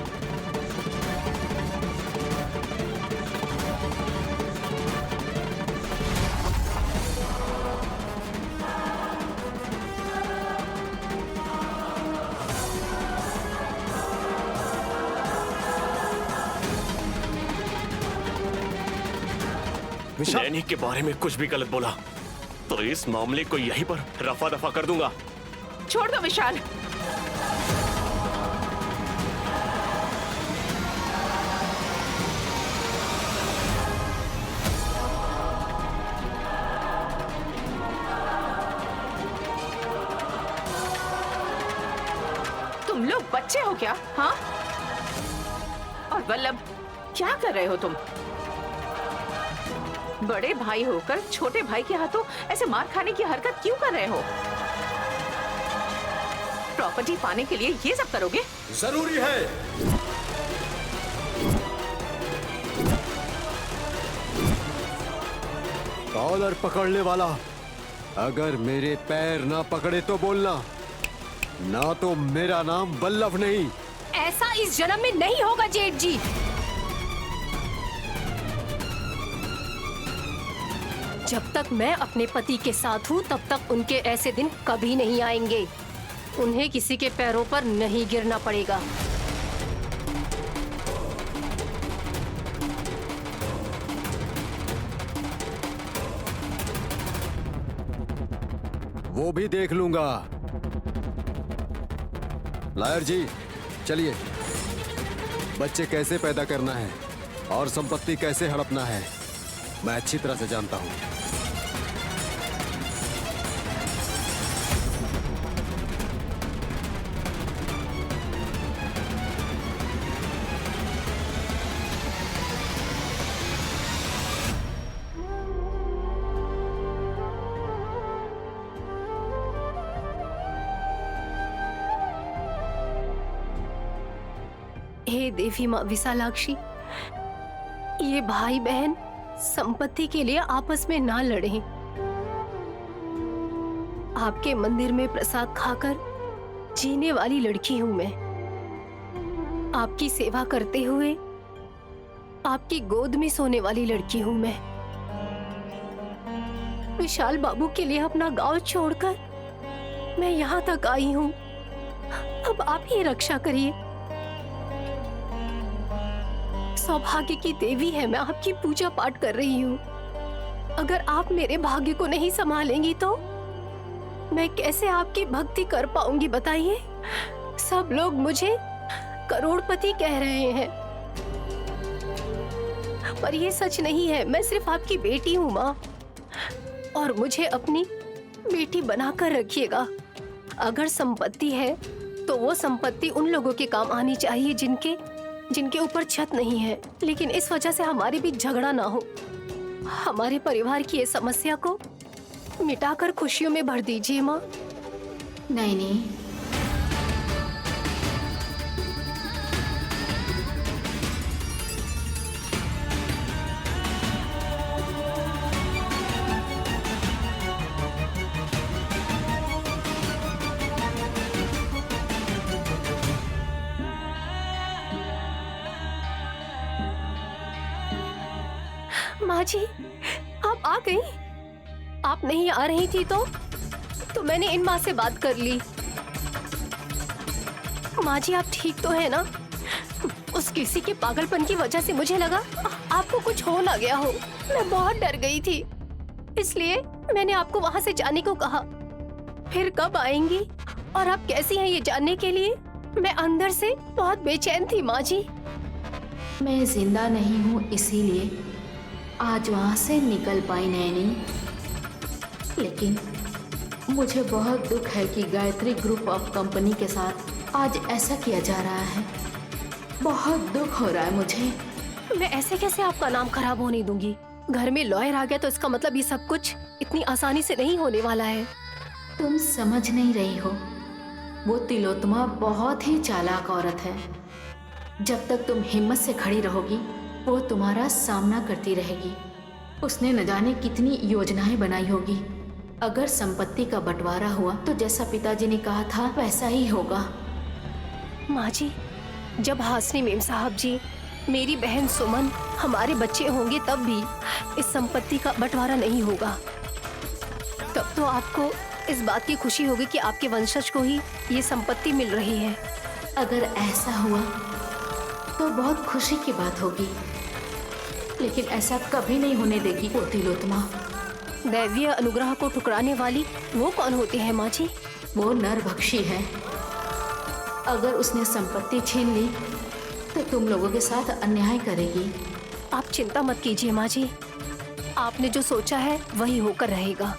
नैनी के बारे में कुछ भी गलत बोला तो इस मामले को यहीं पर रफा दफा कर दूंगा। छोड़ दो विशाल। तुम लोग बच्चे हो क्या? हाँ? और वल्लभ, क्या कर रहे हो तुम? बड़े भाई होकर छोटे भाई के हाथों ऐसे मार खाने की हरकत क्यों कर रहे हो? प्रॉपर्टी पाने के लिए ये सब करोगे? जरूरी है। कॉलर पकड़ने वाला अगर मेरे पैर ना पकड़े तो बोलना, ना तो मेरा नाम वल्लभ नहीं। ऐसा इस जन्म में नहीं होगा जेठ जी। जब तक मैं अपने पति के साथ हूँ तब तक उनके ऐसे दिन कभी नहीं आएंगे। उन्हें किसी के पैरों पर नहीं गिरना पड़ेगा। वो भी देख लूंगा। लायर जी, चलिए। बच्चे कैसे पैदा करना है और संपत्ति कैसे हड़पना है मैं अच्छी तरह से जानता हूं। हे देवी माँ विशालाक्षी, ये भाई बहन संपत्ति के लिए आपस में ना लड़ें। आपके मंदिर में प्रसाद खाकर जीने वाली लड़की हूं मैं। आपकी सेवा करते हुए आपकी गोद में सोने वाली लड़की हूं मैं। विशाल बाबू के लिए अपना गांव छोड़कर मैं यहाँ तक आई हूँ। अब आप ही रक्षा करिए। सौभाग्य की देवी है मैं, आपकी पूजा पाठ कर रही हूँ। अगर आप मेरे भाग्य को नहीं संभालेंगी तो मैं कैसे आपकी भक्ति कर पाऊंगी बताइए। सब लोग मुझे करोड़पति कह रहे हैं, पर ये सच नहीं है। मैं सिर्फ आपकी बेटी हूँ माँ, और मुझे अपनी बेटी बनाकर रखिएगा। अगर संपत्ति है तो वो संपत्ति उन लोगों के काम आनी चाहिए जिनके ऊपर छत नहीं है। लेकिन इस वजह से हमारे बीच झगड़ा ना हो। हमारे परिवार की ये समस्या को मिटाकर खुशियों में भर दीजिए माँ। नहीं, माँ जी, आप आ गई। आप नहीं आ रही थी तो मैंने इन माँ से बात कर ली। माँ जी, आप ठीक तो है ना? उस किसी के पागलपन की वजह से मुझे लगा आपको कुछ हो ना गया हो। मैं बहुत डर गई थी, इसलिए मैंने आपको वहाँ से जाने को कहा। फिर कब आएंगी और आप कैसी हैं ये जानने के लिए मैं अंदर से बहुत बेचैन थी माँ जी। मैं जिंदा नहीं हूँ इसीलिए आज वहाँ से निकल पाई नैनी। लेकिन मुझे बहुत दुख है कि गायत्री ग्रुप ऑफ कंपनी के साथ आज ऐसा किया जा रहा है। बहुत दुख हो रहा है मुझे। मैं ऐसे कैसे आपका नाम खराब होने दूंगी? घर में लॉयर आ गया तो इसका मतलब ये सब कुछ इतनी आसानी से नहीं होने वाला है। तुम समझ नहीं रही हो, वो तिलोत्तमा बहुत ही चालाक औरत है। जब तक तुम हिम्मत से खड़ी रहोगी वो तुम्हारा सामना करती रहेगी। उसने न जाने कितनी योजनाएं बनाई होगी। अगर संपत्ति का बंटवारा हुआ तो जैसा पिताजी ने कहा था वैसा ही होगा। माँ जी, जब हासनी मेम साहब जी, मेरी बहन सुमन, हमारे बच्चे होंगे तब भी इस संपत्ति का बंटवारा नहीं होगा। तब तो आपको इस बात की खुशी होगी कि आपके वंशज को ही ये संपत्ति मिल रही है। अगर ऐसा हुआ तो बहुत खुशी की बात होगी, लेकिन ऐसा कभी नहीं होने देगी वो तिलोत्तमा। दैवीय अनुग्रह को ठुकराने वाली वो कौन होती है माँ जी? वो नरभक्षी है। अगर उसने संपत्ति छीन ली तो तुम लोगों के साथ अन्याय करेगी। आप चिंता मत कीजिए माँ जी, आपने जो सोचा है वही होकर रहेगा।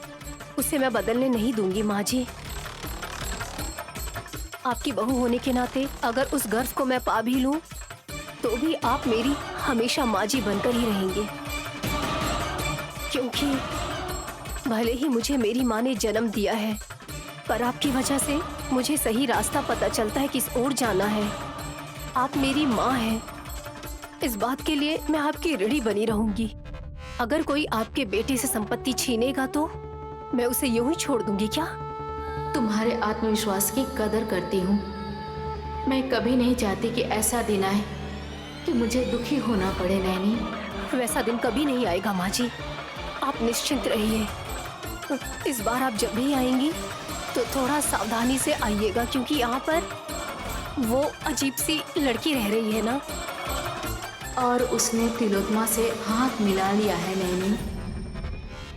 उसे मैं बदलने नहीं दूंगी माँ जी। आपकी बहू होने के नाते अगर उस गर्व को मैं पा भी लूं, तो भी आप मेरी हमेशा माँ जी बनकर ही रहेंगे। क्योंकि भले ही मुझे मेरी माँ ने जन्म दिया है, पर आपकी वजह से मुझे सही रास्ता पता चलता है किस ओर जाना है। आप मेरी माँ हैं, इस बात के लिए मैं आपकी ऋणी बनी रहूंगी। अगर कोई आपके बेटे से संपत्ति छीनेगा तो मैं उसे यूं ही छोड़ दूंगी क्या? तुम्हारे आत्मविश्वास की कदर करती हूँ। मैं कभी नहीं चाहती कि ऐसा दिन आए कि मुझे दुखी होना पड़े नैनी। वैसा दिन कभी नहीं आएगा माँ जी, आप निश्चिंत रहिए। इस बार आप जब भी आएंगी तो थोड़ा सावधानी से आइएगा, क्योंकि यहाँ पर वो अजीब सी लड़की रह रही है ना। और उसने तिलोत्तमा से हाथ मिला लिया है नैनी।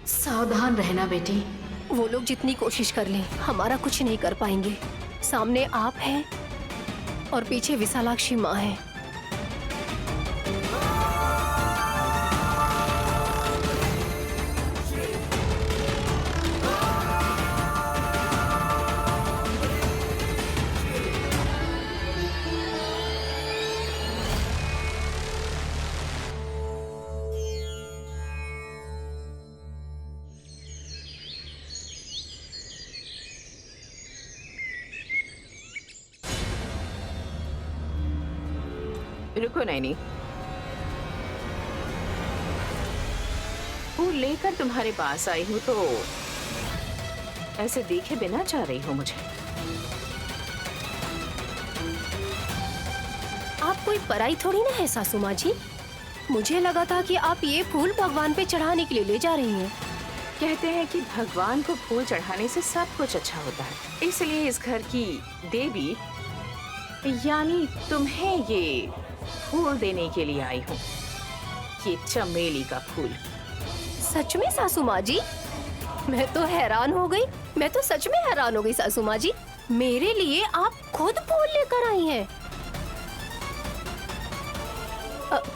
सावधान रहना बेटी। वो लोग जितनी कोशिश कर लें हमारा कुछ नहीं कर पाएंगे। सामने आप हैं और पीछे विशालाक्षी माँ है। रुको नैनी, फूल लेकर तुम्हारे पास आई हूँ तो ऐसे देखे बिना जा रही हो मुझे। आप कोई पराई थोड़ी ना है सासू माँ जी। मुझे लगा था कि आप ये फूल भगवान पे चढ़ाने के लिए ले जा रही हैं। कहते हैं कि भगवान को फूल चढ़ाने से सब कुछ अच्छा होता है, इसलिए इस घर की देवी यानी तुम्हें ये फूल देने के लिए आई हूँ। ये चमेली का फूल। सच में सासू माँ जी? मैं तो हैरान हो गई। मैं तो सच में हैरान हो गई सासू माँ जी। मेरे लिए आप खुद फूल लेकर आई हैं।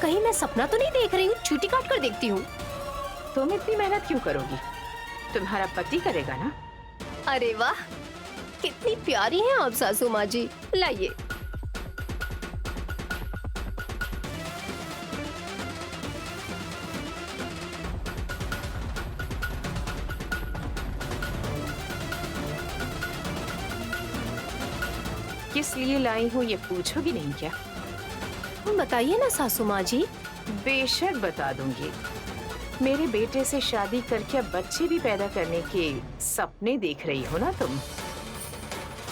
कहीं मैं सपना तो नहीं देख रही हूँ? चूटी काट कर देखती हूँ। तुम इतनी मेहनत क्यों करोगी? तुम्हारा पति करेगा ना। अरे वाह, कितनी प्यारी हैं आप सासू माँ जी। लाइए। किस लिए लाई हूँ ये पूछोगी नहीं क्या? बताइए ना सासू माँ जी। बेशक बता दूंगी। मेरे बेटे से शादी करके अब बच्चे भी पैदा करने के सपने देख रही हो ना तुम।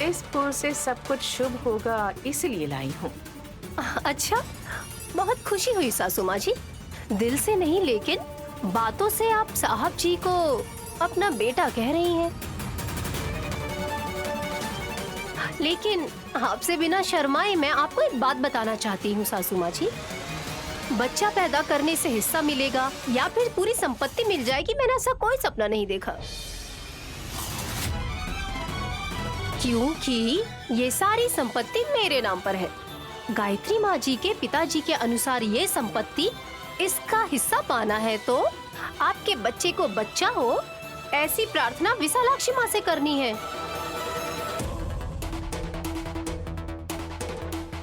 इस फूल से सब कुछ शुभ होगा इसलिए लाई हूँ। अच्छा, बहुत खुशी हुई सासू माँ जी। दिल से नहीं लेकिन बातों से आप साहब जी को अपना बेटा कह रही हैं। लेकिन आपसे बिना शर्माए मैं आपको एक बात बताना चाहती हूँ सासू माँ जी। बच्चा पैदा करने से हिस्सा मिलेगा या फिर पूरी संपत्ति मिल जाएगी, मैंने ऐसा कोई सपना नहीं देखा। क्योंकि ये सारी संपत्ति मेरे नाम पर है। गायत्री माँ जी के पिताजी के अनुसार ये संपत्ति इसका हिस्सा पाना है तो आपके बच्चे को बच्चा हो, ऐसी प्रार्थना विशालाक्षी माँ से करनी है।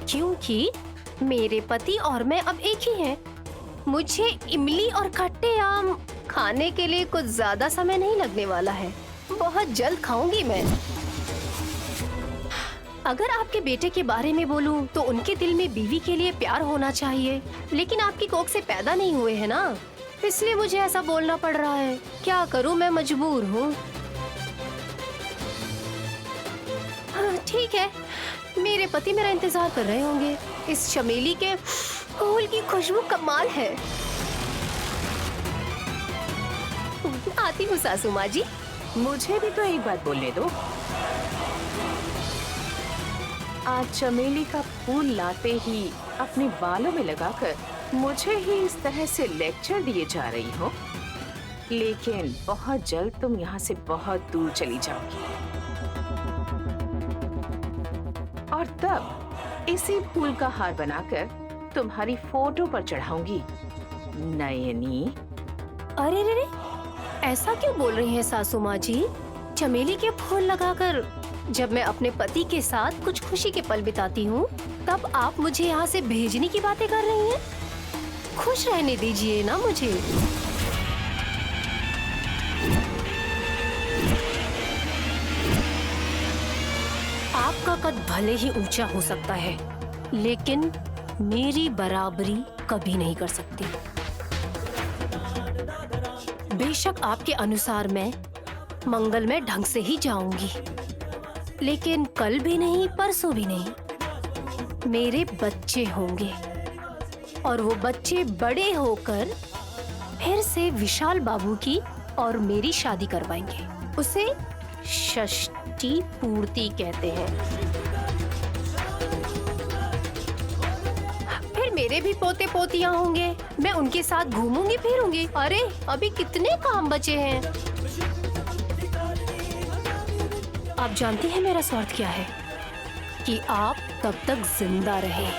क्योंकि मेरे पति और मैं अब एक ही हैं। मुझे इमली और खट्टे आम खाने के लिए कुछ ज्यादा समय नहीं लगने वाला है। बहुत जल्द खाऊंगी मैं। अगर आपके बेटे के बारे में बोलूं तो उनके दिल में बीवी के लिए प्यार होना चाहिए, लेकिन आपकी कोख से पैदा नहीं हुए हैं ना, इसलिए मुझे ऐसा बोलना पड़ रहा है। क्या करूं, मैं मजबूर हूँ। हाँ, ठीक है, मेरे पति मेरा इंतजार कर रहे होंगे। इस चमेली के फूल की खुशबू कमाल है। आती हूँ सासू माँ जी। मुझे भी तो एक बात बोलने दो। आज चमेली का फूल लाते ही अपने बालों में लगाकर मुझे ही इस तरह से लेक्चर दिए जा रही हो, लेकिन बहुत जल्द तुम यहाँ से बहुत दूर चली जाओगी और तब इसी फूल का हार बनाकर तुम्हारी फोटो पर चढ़ाऊंगी। नयनी। अरे रे रे, ऐसा क्यों बोल रही हैं सासू माँ जी? चमेली के फूल लगाकर जब मैं अपने पति के साथ कुछ खुशी के पल बिताती हूँ, तब आप मुझे यहाँ से भेजने की बातें कर रही हैं? खुश रहने दीजिए ना मुझे। आपका कद भले ही ऊंचा हो सकता है, लेकिन मेरी बराबरी कभी नहीं कर सकती। बेशक आपके अनुसार मैं मंगलमय ढंग से ही जाऊंगी, लेकिन कल भी नहीं, परसों भी नहीं। मेरे बच्चे होंगे और वो बच्चे बड़े होकर फिर से विशाल बाबू की और मेरी शादी करवाएंगे। उसे षष्ठी पूर्ति कहते हैं। फिर मेरे भी पोते पोतियां होंगे, मैं उनके साथ घूमूंगी फिरूंगी। अरे अभी कितने काम बचे हैं। आप जानती हैं मेरा स्वार्थ क्या है? कि आप तब तक जिंदा रहें।